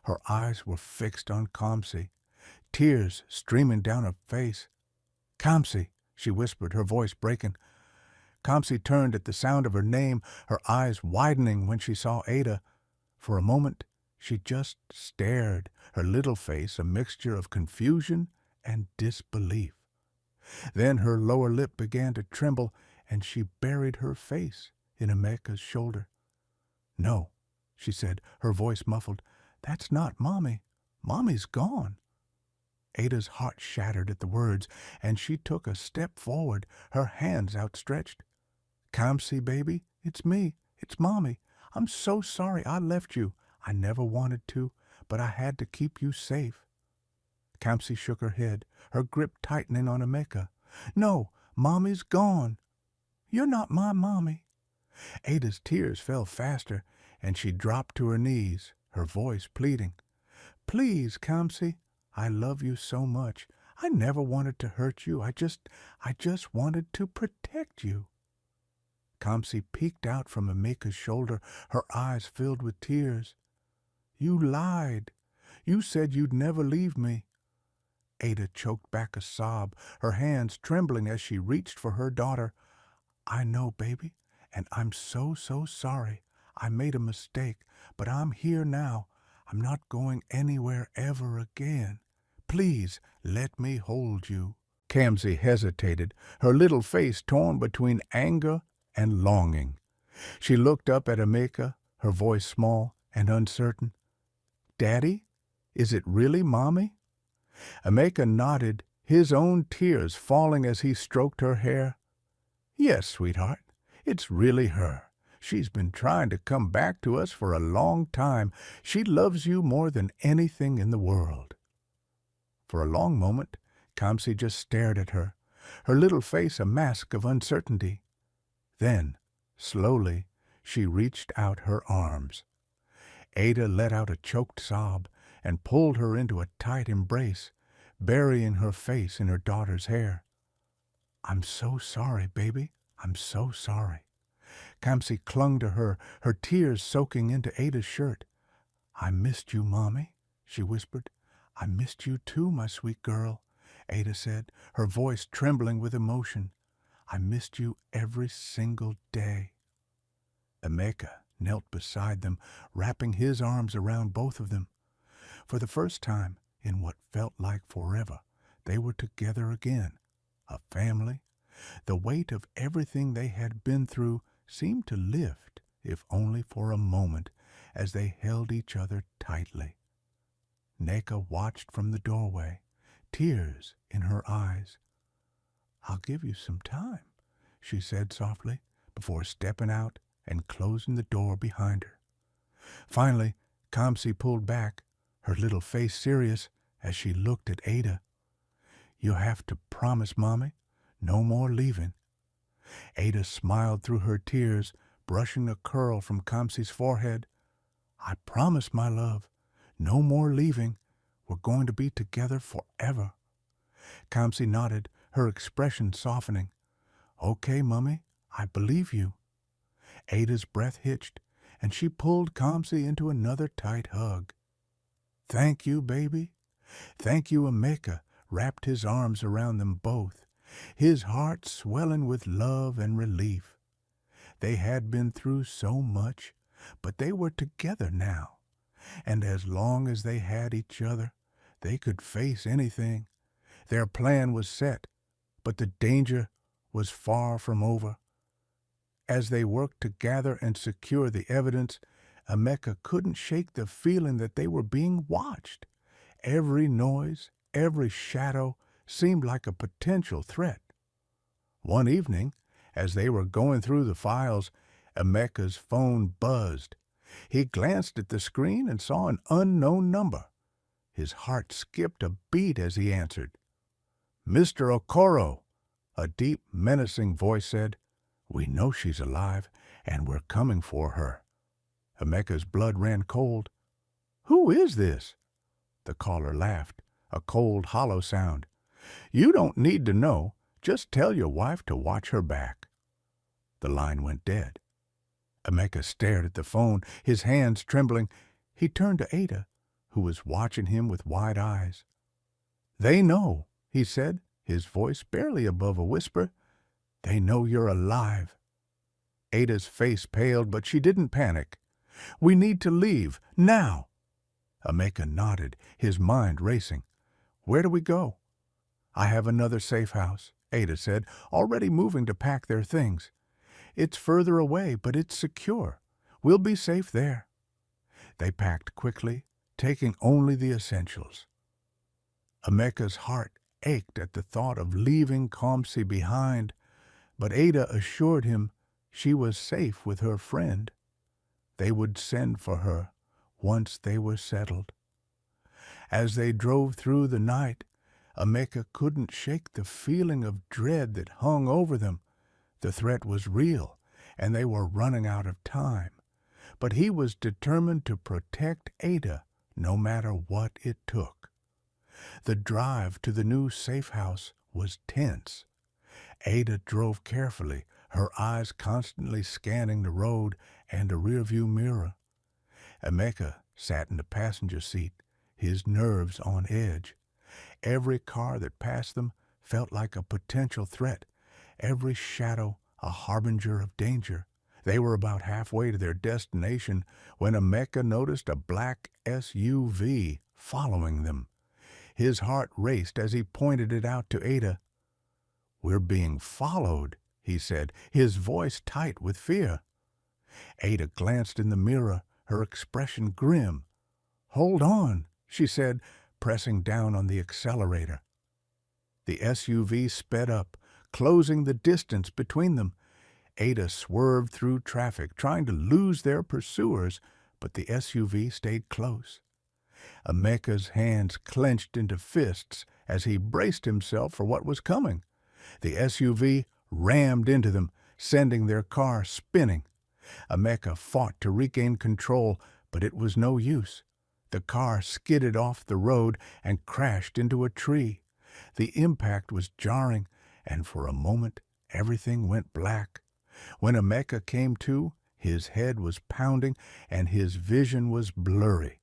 Her eyes were fixed on Kamsi, tears streaming down her face. "Kamsi," she whispered, her voice breaking. Kamsi turned at the sound of her name, her eyes widening when she saw Ada. For a moment, she just stared, her little face a mixture of confusion and disbelief. Then her lower lip began to tremble, and she buried her face in Emeka's shoulder. "No," she said, her voice muffled. "That's not Mommy. Mommy's gone." Ada's heart shattered at the words, and she took a step forward, her hands outstretched. "Kamsi, baby, it's me. It's Mommy. I'm so sorry I left you. I never wanted to, but I had to keep you safe." Kamsi shook her head, her grip tightening on Emeka. "No, Mommy's gone. You're not my Mommy." Ada's tears fell faster, and she dropped to her knees, her voice pleading. "Please, Kamsi, I love you so much. I never wanted to hurt you. I just wanted to protect you." Kamsi peeked out from Emeka's shoulder, her eyes filled with tears. "You lied. You said you'd never leave me." Ada choked back a sob, her hands trembling as she reached for her daughter. "I know, baby, and I'm so sorry. I made a mistake, but I'm here now. I'm not going anywhere ever again. Please let me hold you." Kamsi hesitated, her little face torn between anger and longing. She looked up at Emeka, her voice small and uncertain. "Daddy, is it really Mommy?" Emeka nodded, his own tears falling as he stroked her hair. "Yes, sweetheart, it's really her. She's been trying to come back to us for a long time. She loves you more than anything in the world." For a long moment, Kamsi just stared at her, her little face a mask of uncertainty. Then, slowly, she reached out her arms. Ada let out a choked sob and pulled her into a tight embrace, burying her face in her daughter's hair. "I'm so sorry, baby. I'm so sorry." Kamsi clung to her, her tears soaking into Ada's shirt. "I missed you, Mommy," she whispered. "I missed you too, my sweet girl," Ada said, her voice trembling with emotion. "I missed you every single day." Emeka knelt beside them, wrapping his arms around both of them. For the first time in what felt like forever, they were together again, a family. The weight of everything they had been through seemed to lift, if only for a moment, as they held each other tightly. Nneka watched from the doorway, tears in her eyes. "I'll give you some time," she said softly, before stepping out and closing the door behind her. Finally, Kamsi pulled back, her little face serious as she looked at Ada. "You have to promise, Mommy, no more leaving." Ada smiled through her tears, brushing a curl from Kamsi's forehead. "I promise, my love, no more leaving. We're going to be together forever." Kamsi nodded, her expression softening. "Okay, Mummy, I believe you." Ada's breath hitched, and she pulled Kamsi into another tight hug. "Thank you, baby. Thank you," Emeka wrapped his arms around them both, his heart swelling with love and relief. They had been through so much, but they were together now, and as long as they had each other, they could face anything. Their plan was set, but the danger was far from over. As they worked to gather and secure the evidence, Emeka couldn't shake the feeling that they were being watched. Every noise, every shadow seemed like a potential threat. One evening, as they were going through the files, Emeka's phone buzzed. He glanced at the screen and saw an unknown number. His heart skipped a beat as he answered. "Mr. Okoro," a deep, menacing voice said. "We know she's alive, and we're coming for her." Emeka's blood ran cold. "Who is this?" The caller laughed, a cold, hollow sound. "You don't need to know. Just tell your wife to watch her back." The line went dead. Emeka stared at the phone, his hands trembling. He turned to Ada, who was watching him with wide eyes. "They know," he said, his voice barely above a whisper. "They know you're alive." Ada's face paled, but she didn't panic. "We need to leave, now." Emeka nodded, his mind racing. "Where do we go?" "I have another safe house," Ada said, already moving to pack their things. "It's further away, but it's secure. We'll be safe there." They packed quickly, taking only the essentials. Emeka's heart ached at the thought of leaving Kamsi behind, but Ada assured him she was safe with her friend. They would send for her once they were settled. As they drove through the night, Emeka couldn't shake the feeling of dread that hung over them. The threat was real, and they were running out of time. But he was determined to protect Ada, no matter what it took. The drive to the new safe house was tense. Ada drove carefully, her eyes constantly scanning the road and a rearview mirror. Emeka sat in the passenger seat, his nerves on edge. Every car that passed them felt like a potential threat, every shadow a harbinger of danger. They were about halfway to their destination when Emeka noticed a black SUV following them. His heart raced as he pointed it out to Ada. "We're being followed," he said, his voice tight with fear. Ada glanced in the mirror, her expression grim. "Hold on," she said, pressing down on the accelerator. The SUV sped up, closing the distance between them. Ada swerved through traffic, trying to lose their pursuers, but the SUV stayed close. Emeka's hands clenched into fists as he braced himself for what was coming. The SUV rammed into them, sending their car spinning. Emeka fought to regain control, but it was no use. The car skidded off the road and crashed into a tree. The impact was jarring, and for a moment everything went black. When Emeka came to, his head was pounding and his vision was blurry.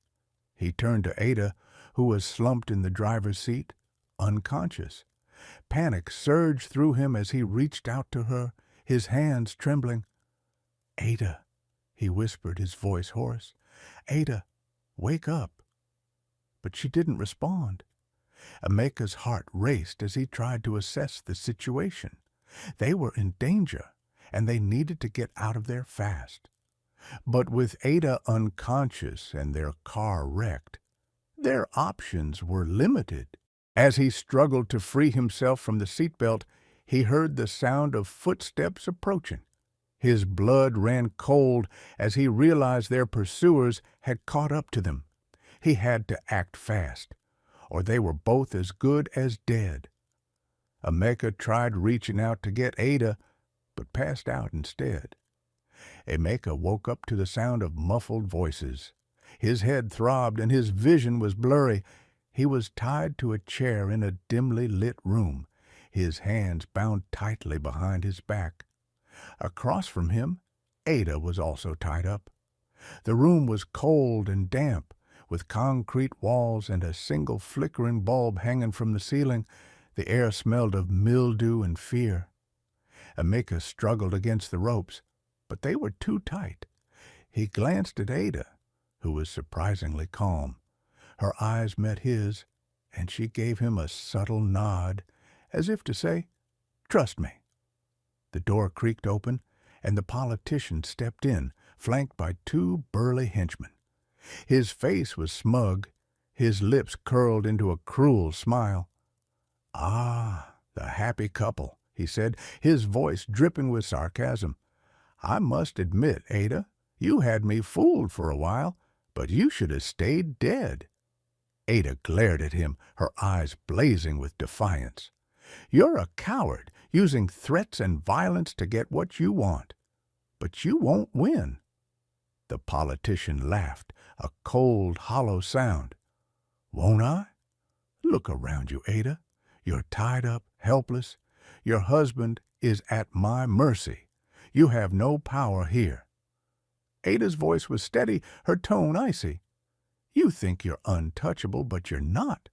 He turned to Ada, who was slumped in the driver's seat, unconscious. Panic surged through him as he reached out to her, his hands trembling. "Ada," he whispered, his voice hoarse. "Ada, wake up." But she didn't respond. Emeka's heart raced as he tried to assess the situation. They were in danger, and they needed to get out of there fast. But with Ada unconscious and their car wrecked, their options were limited. As he struggled to free himself from the seatbelt, he heard the sound of footsteps approaching. His blood ran cold as he realized their pursuers had caught up to them. He had to act fast, or they were both as good as dead. Emeka tried reaching out to get Ada, but passed out instead. Emeka woke up to the sound of muffled voices. His head throbbed and his vision was blurry. He was tied to a chair in a dimly lit room, his hands bound tightly behind his back. Across from him, Ada was also tied up. The room was cold and damp, with concrete walls and a single flickering bulb hanging from the ceiling. The air smelled of mildew and fear. Emeka struggled against the ropes, but they were too tight. He glanced at Ada, who was surprisingly calm. Her eyes met his, and she gave him a subtle nod, as if to say, "Trust me." The door creaked open, and the politician stepped in, flanked by two burly henchmen. His face was smug, his lips curled into a cruel smile. "Ah, the happy couple," he said, his voice dripping with sarcasm. "I must admit, Ada, you had me fooled for a while, but you should have stayed dead." Ada glared at him, her eyes blazing with defiance. "You're a coward, using threats and violence to get what you want. But you won't win." The politician laughed, a cold, hollow sound. "Won't I? Look around you, Ada. You're tied up, helpless. Your husband is at my mercy. You have no power here." Ada's voice was steady, her tone icy. "You think you're untouchable, but you're not.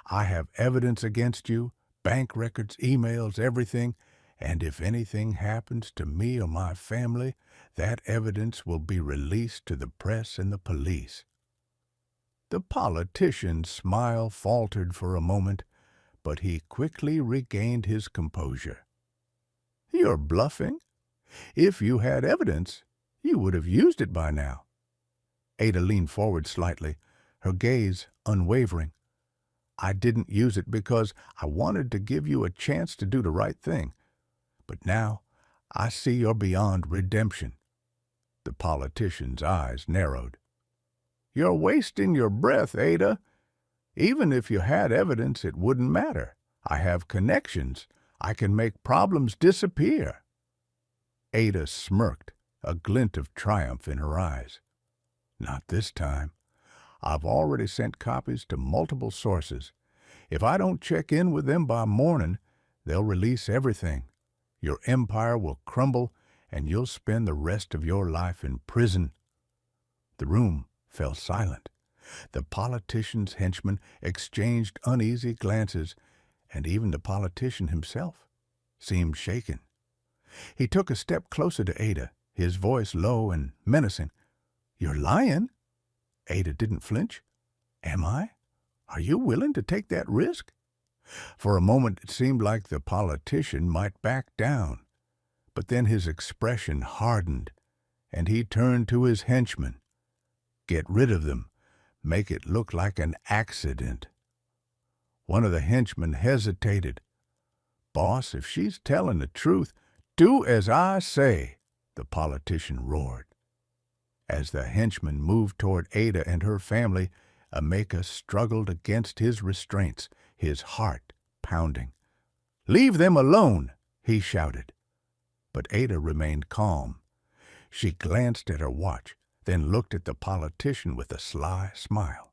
I have evidence against you, bank records, emails, everything, and if anything happens to me or my family, that evidence will be released to the press and the police." The politician's smile faltered for a moment, but he quickly regained his composure. "You're bluffing. If you had evidence, you would have used it by now." Ada leaned forward slightly, her gaze unwavering. "I didn't use it because I wanted to give you a chance to do the right thing. But now I see you're beyond redemption." The politician's eyes narrowed. "You're wasting your breath, Ada. Even if you had evidence, it wouldn't matter. I have connections. I can make problems disappear." Ada smirked, a glint of triumph in her eyes. "Not this time. I've already sent copies to multiple sources. If I don't check in with them by morning, they'll release everything. Your empire will crumble, and you'll spend the rest of your life in prison." The room fell silent. The politician's henchmen exchanged uneasy glances, and even the politician himself seemed shaken. He took a step closer to Ada, his voice low and menacing. "You're lying?" Ada didn't flinch. "Am I? Are you willing to take that risk?" For a moment it seemed like the politician might back down, but then his expression hardened, and he turned to his henchmen. "Get rid of them. Make it look like an accident." One of the henchmen hesitated. "Boss, if she's telling the truth, do as I say," the politician roared. As the henchman moved toward Ada and her family, Emeka struggled against his restraints, his heart pounding. "Leave them alone," he shouted. But Ada remained calm. She glanced at her watch, then looked at the politician with a sly smile.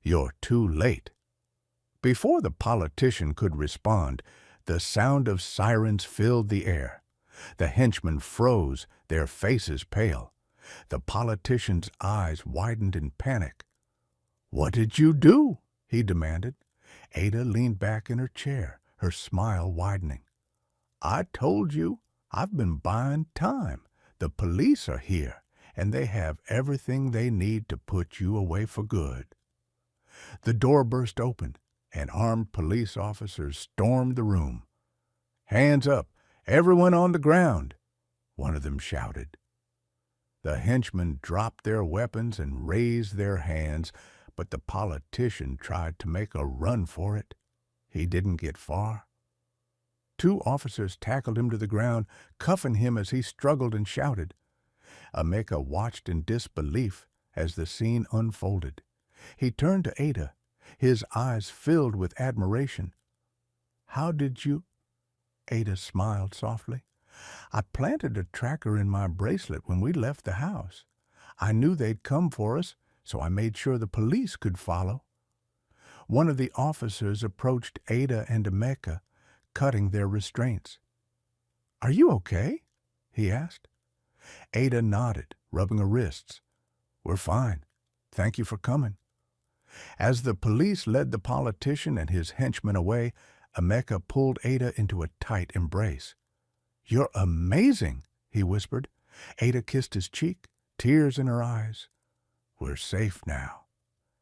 "You're too late." Before the politician could respond, the sound of sirens filled the air. The henchmen froze, their faces pale. The politician's eyes widened in panic. "What did you do?" he demanded. Ada leaned back in her chair, her smile widening. "I told you, I've been buying time. The police are here, and they have everything they need to put you away for good." The door burst open, and armed police officers stormed the room. "Hands up, everyone on the ground," one of them shouted. The henchmen dropped their weapons and raised their hands, but the politician tried to make a run for it. He didn't get far. Two officers tackled him to the ground, cuffing him as he struggled and shouted. Emeka watched in disbelief as the scene unfolded. He turned to Ada, his eyes filled with admiration. "How did you—" Ada smiled softly. "I planted a tracker in my bracelet when we left the house. I knew they'd come for us, so I made sure the police could follow." One of the officers approached Ada and Emeka, cutting their restraints. "Are you okay?" he asked. Ada nodded, rubbing her wrists. "We're fine. Thank you for coming." As the police led the politician and his henchmen away, Emeka pulled Ada into a tight embrace. "You're amazing," he whispered. Ada kissed his cheek, tears in her eyes. "We're safe now.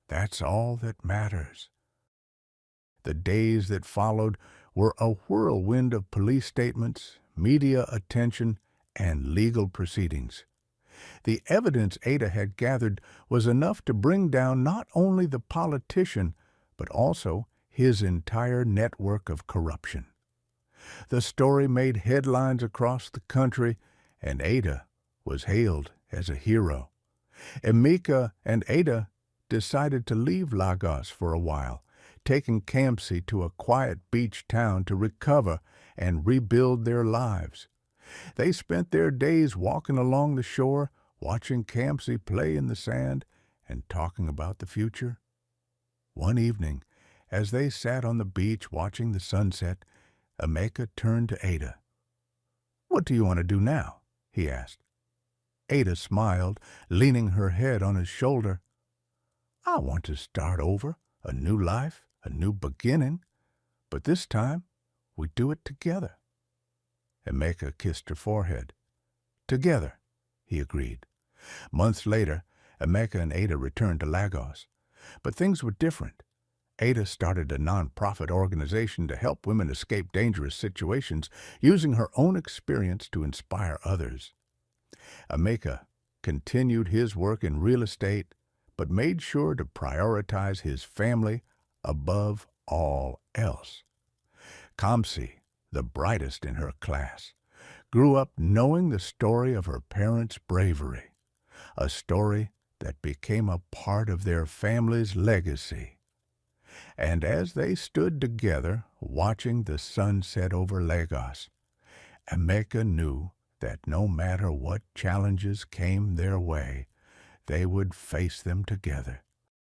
That's all that matters." The days that followed were a whirlwind of police statements, media attention, and legal proceedings. The evidence Ada had gathered was enough to bring down not only the politician, but also his entire network of corruption. The story made headlines across the country, and Ada was hailed as a hero. Emeka and Ada decided to leave Lagos for a while, taking Kamsi to a quiet beach town to recover and rebuild their lives. They spent their days walking along the shore, watching Kamsi play in the sand, and talking about the future. One evening, as they sat on the beach watching the sunset, Emeka turned to Ada. "What do you want to do now?" he asked. Ada smiled, leaning her head on his shoulder. "I want to start over, a new life, a new beginning, but this time we do it together." Emeka kissed her forehead. "Together," he agreed. Months later, Emeka and Ada returned to Lagos. But things were different. Ada started a non-profit organization to help women escape dangerous situations, using her own experience to inspire others. Emeka continued his work in real estate, but made sure to prioritize his family above all else. Kamsi, the brightest in her class, grew up knowing the story of her parents' bravery, a story that became a part of their family's legacy. And as they stood together, watching the sun set over Lagos, Emeka knew that no matter what challenges came their way, they would face them together.